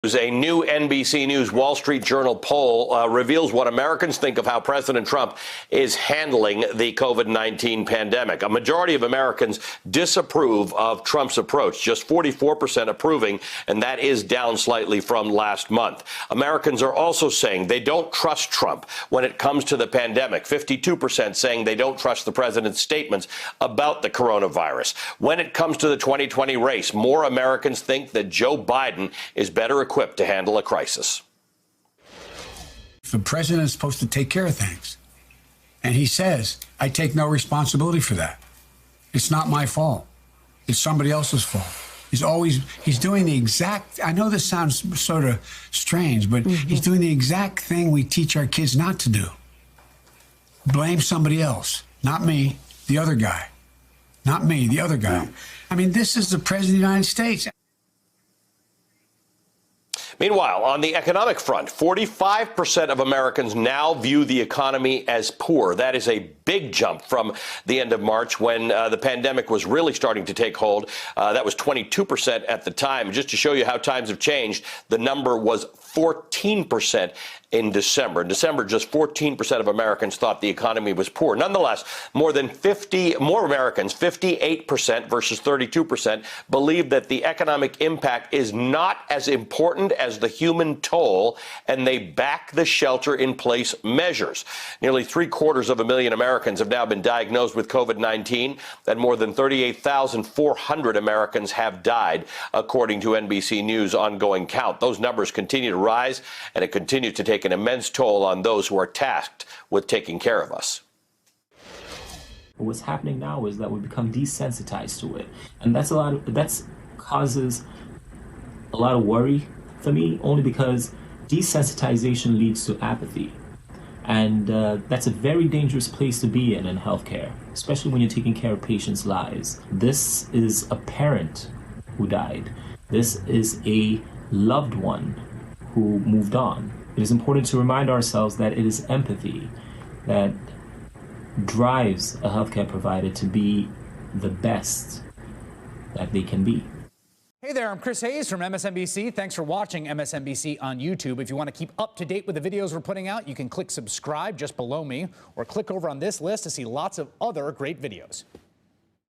A new NBC News Wall Street Journal poll reveals what Americans think of how President Trump is handling the COVID-19 pandemic. A majority of Americans disapprove of Trump's approach, just 44% approving, and that is down slightly from last month. Americans are also saying they don't trust Trump when it comes to the pandemic, 52% saying they don't trust the president's statements about the coronavirus. When it comes to the 2020 race, more Americans think that Joe Biden is better equipped to handle a crisis. The president is supposed to take care of things. And he says, I take no responsibility for that. It's not my fault. It's somebody else's fault. He's doing the exact, I know this sounds sort of strange, but he's doing the exact thing we teach our kids not to do. Blame somebody else, not me, the other guy. Not me, the other guy. I mean, this is the president of the United States. Meanwhile, on the economic front, 45% of Americans now view the economy as poor. That is a big jump from the end of March when the pandemic was really starting to take hold. That was 22% at the time. Just to show you how times have changed, the number was 14% in December. In December, just 14% of Americans thought the economy was poor. Nonetheless, more Americans, 58% versus 32%, believe that the economic impact is not as important as the human toll, and they back the shelter-in-place measures. Nearly 750,000 Americans have now been diagnosed with COVID-19, and more than 38,400 Americans have died, according to NBC News' ongoing count. Those numbers continue to rise, and it continues to take an immense toll on those who are tasked with taking care of us. What's happening now is that we become desensitized to it, and that causes a lot of worry for me, only because desensitization leads to apathy, and that's a very dangerous place to be in healthcare, especially when you're taking care of patients' lives. This is a parent who died. This is a loved one who moved on. It is important to remind ourselves that it is empathy that drives a healthcare provider to be the best that they can be. Hey there, I'm Chris Hayes from MSNBC. Thanks for watching MSNBC on YouTube. If you want to keep up to date with the videos we're putting out, you can click subscribe just below me or click over on this list to see lots of other great videos.